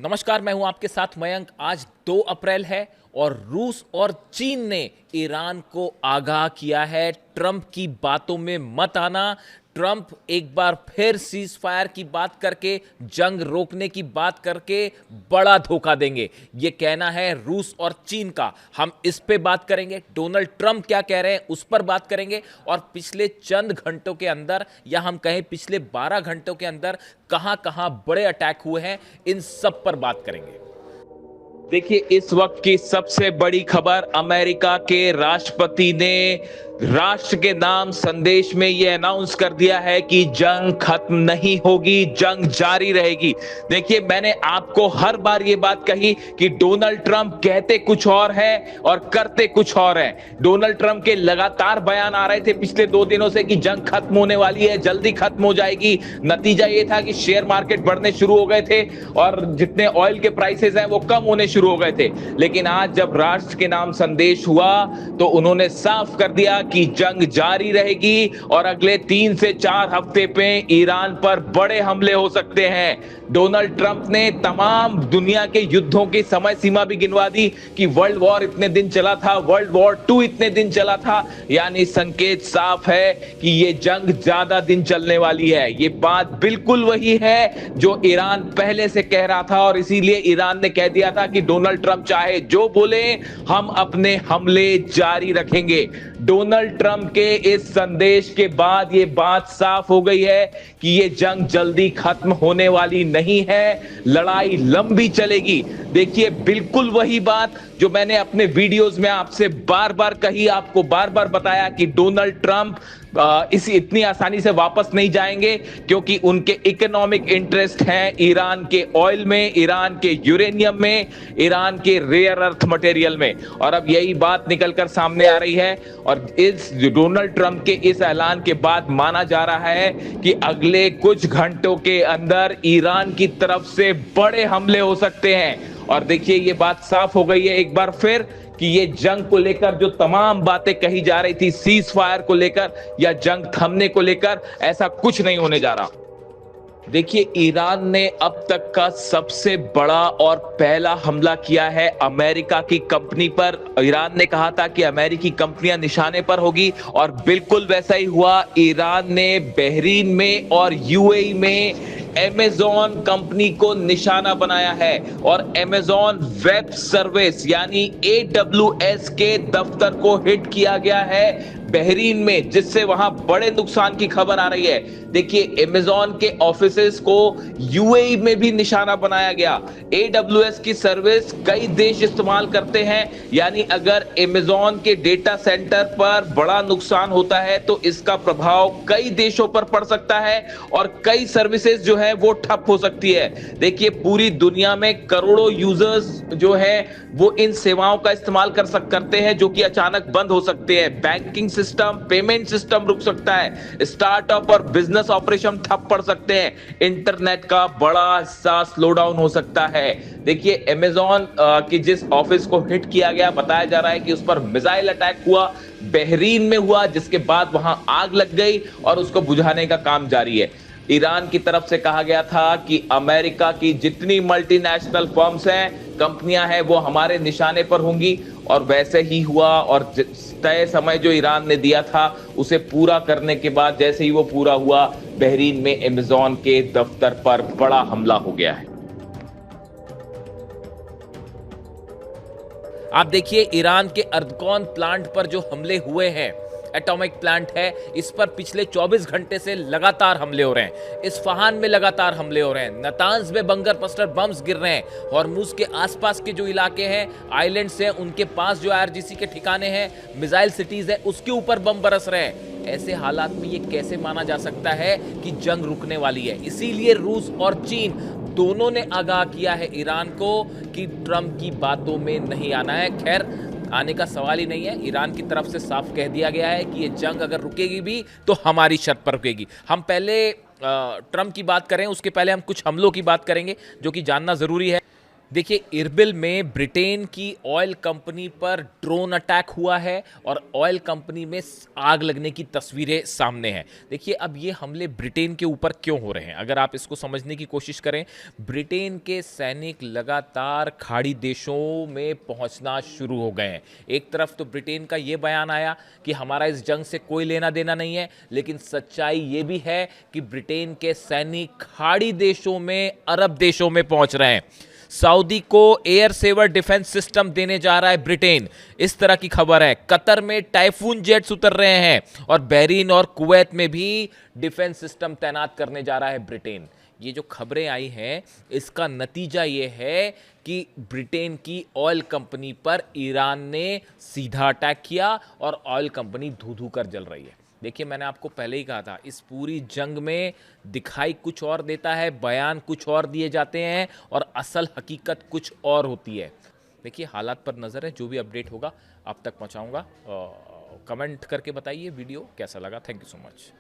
नमस्कार, मैं हूं आपके साथ मयंक। आज 2 अप्रैल है और रूस और चीन ने ईरान को आगाह किया है, ट्रंप की बातों में मत आना। ट्रंप एक बार फिर सीज फायर की बात करके, जंग रोकने की बात करके बड़ा धोखा देंगे, ये कहना है रूस और चीन का। हम इस पे बात करेंगे, डोनाल्ड ट्रंप क्या कह रहे हैं उस पर बात करेंगे, और पिछले चंद घंटों के अंदर, या हम कहें पिछले 12 घंटों के अंदर कहां कहां बड़े अटैक हुए हैं, इन सब पर बात करेंगे। देखिए, इस वक्त की सबसे बड़ी खबर, अमेरिका के राष्ट्रपति ने राष्ट्र के नाम संदेश में यह अनाउंस कर दिया है कि जंग खत्म नहीं होगी, जंग जारी रहेगी। देखिए, मैंने आपको हर बार यह बात कही कि डोनाल्ड ट्रंप कहते कुछ और है और करते कुछ और है। डोनाल्ड ट्रंप के लगातार बयान आ रहे थे पिछले 2 दिनों से कि जंग खत्म होने वाली है, जल्दी खत्म हो जाएगी। नतीजा यह था कि शेयर मार्केट बढ़ने शुरू हो गए थे और जितने ऑयल के प्राइसेस हैं वो कम होने शुरू हो गए थे। लेकिन आज जब राष्ट्र के नाम संदेश हुआ तो उन्होंने साफ कर दिया कि जंग जारी रहेगी और अगले 3 से 4 हफ्ते पे ईरान पर बड़े हमले हो सकते हैं। डोनाल्ड ट्रंप ने तमाम दुनिया के युद्धों की समय सीमा भी गिनवा दी कि वर्ल्ड वॉर इतने दिन चला था, वर्ल्ड वॉर 2 इतने दिन चला था। यानी संकेत साफ है कि ये जंग ज्यादा दिन चलने वाली है। ये बात बिल्कुल वही है जो ईरान पहले से कह रहा था और इसीलिए ईरान ने कह दिया था कि डोनाल्ड ट्रंप चाहे जो बोले, हम अपने हमले जारी रखेंगे। डोनाल्ड ट्रंप के इस संदेश के बाद यह बात साफ हो गई है कि यह जंग जल्दी खत्म होने वाली नहीं है, लड़ाई लंबी चलेगी। देखिए, बिल्कुल वही बात जो मैंने अपने वीडियोस में आपसे बार बार कही, आपको बार बार बताया कि डोनाल्ड ट्रंप इतनी आसानी से वापस नहीं जाएंगे, क्योंकि उनके इकोनॉमिक इंटरेस्ट हैं ईरान के ऑयल में, ईरान के यूरेनियम में, ईरान के रेयर अर्थ मटेरियल में। और अब यही बात निकलकर सामने आ रही है और इस डोनाल्ड ट्रंप के इस ऐलान के बाद माना जा रहा है कि अगले कुछ घंटों के अंदर ईरान की तरफ से बड़े हमले हो सकते हैं। और देखिए, ये बात साफ हो गई है एक बार फिर कि ये जंग को लेकर जो तमाम बातें कही जा रही थी, सीज फायर को लेकर या जंग थमने को लेकर, ऐसा कुछ नहीं होने जा रहा। देखिए, ईरान ने अब तक का सबसे बड़ा और पहला हमला किया है अमेरिका की कंपनी पर। ईरान ने कहा था कि अमेरिकी कंपनियां निशाने पर होगी और बिल्कुल वैसा ही हुआ। ईरान ने बहरीन में और यूएई में अमेज़न कंपनी को निशाना बनाया है और अमेज़न वेब सर्विस यानी AWS के दफ्तर को हिट किया गया है बहरीन में, जिससे वहां बड़े नुकसान की खबर आ रही है। देखिए, अमेज़न के ऑफिसेस को यूएई में भी निशाना बनाया गया। AWS की सर्विस कई देश इस्तेमाल करते हैं, यानी अगर अमेज़न के डेटा सेंटर पर बड़ा नुकसान होता है तो इसका प्रभाव कई देशों पर पड़ सकता है और कई सर्विसेज जो है वो ठप हो सकती है। देखिए, पूरी दुनिया में करोड़ों यूजर्स जो है वो इन सेवाओं का इस्तेमाल करते हैं, जो कि अचानक बंद हो सकते हैं। बैंकिंग सिस्टम, पेमेंट सिस्टम रुक सकता है, स्टार्टअप और बिजनेस ऑपरेशन ठप पड़ सकते हैं, इंटरनेट का बड़ा सा स्लो डाउन हो सकता है। देखिए, अमेज़न की जिस ऑफिस को हिट किया गया, बताया जा रहा है कि उस पर मिसाइल अटैक हुआ, बहरीन में हुआ, जिसके बाद वहां आग लग गई और उसको बुझाने का काम जारी है। ईरान की तरफ से कहा गया था कि अमेरिका की जितनी मल्टीनेशनल फर्म्स हैं, कंपनियां हैं, वो हमारे निशाने पर होंगी और वैसे ही हुआ। और तय समय जो ईरान ने दिया था उसे पूरा करने के बाद जैसे ही वो पूरा हुआ, बहरीन में अमेज़न के दफ्तर पर बड़ा हमला हो गया है। आप देखिए, ईरान के अर्दगोन प्लांट पर जो हमले हुए हैं, एटॉमिक प्लांट है, इस पर पिछले 24 घंटे से लगातार हमले हो रहे हैं। इस्फहान में लगातार हमले हो रहे हैं, नातांज में बंकर बस्टर बम्स गिर रहे हैं, हॉर्मुज के आसपास के जो इलाके हैं, आइलैंड्स हैं, उनके पास जो IRGC के ठिकाने हैं, मिसाइल सिटीज है, उसके ऊपर बम बरस रहे हैं। ऐसे हालात में ये कैसे माना जा सकता है कि जंग रुकने वाली है? इसीलिए रूस और चीन दोनों ने आगाह किया है ईरान को कि ट्रंप की बातों में नहीं आना है। खैर, आने का सवाल ही नहीं है। ईरान की तरफ से साफ कह दिया गया है कि ये जंग अगर रुकेगी भी तो हमारी शर्त पर रुकेगी। हम पहले ट्रंप की बात करें, उसके पहले हम कुछ हमलों की बात करेंगे जो कि जानना ज़रूरी है। देखिए, इरबिल में ब्रिटेन की ऑयल कंपनी पर ड्रोन अटैक हुआ है और ऑयल कंपनी में आग लगने की तस्वीरें सामने हैं। देखिए, अब ये हमले ब्रिटेन के ऊपर क्यों हो रहे हैं, अगर आप इसको समझने की कोशिश करें। ब्रिटेन के सैनिक लगातार खाड़ी देशों में पहुंचना शुरू हो गए हैं। एक तरफ तो ब्रिटेन का ये बयान आया कि हमारा इस जंग से कोई लेना देना नहीं है, लेकिन सच्चाई ये भी है कि ब्रिटेन के सैनिक खाड़ी देशों में, अरब देशों में पहुंच रहे हैं। सऊदी को एयर सेवर डिफेंस सिस्टम देने जा रहा है ब्रिटेन, इस तरह की खबर है। कतर में टाइफून जेट्स उतर रहे हैं और बहरीन और कुवैत में भी डिफेंस सिस्टम तैनात करने जा रहा है ब्रिटेन। ये जो खबरें आई हैं, इसका नतीजा ये है कि ब्रिटेन की ऑयल कंपनी पर ईरान ने सीधा अटैक किया और ऑयल कंपनी धू धू कर जल रही है। देखिए, मैंने आपको पहले ही कहा था, इस पूरी जंग में दिखाई कुछ और देता है, बयान कुछ और दिए जाते हैं और असल हकीकत कुछ और होती है। देखिए, हालात पर नज़र है, जो भी अपडेट होगा आप तक पहुंचाऊंगा। कमेंट करके बताइए वीडियो कैसा लगा। Thank you so much.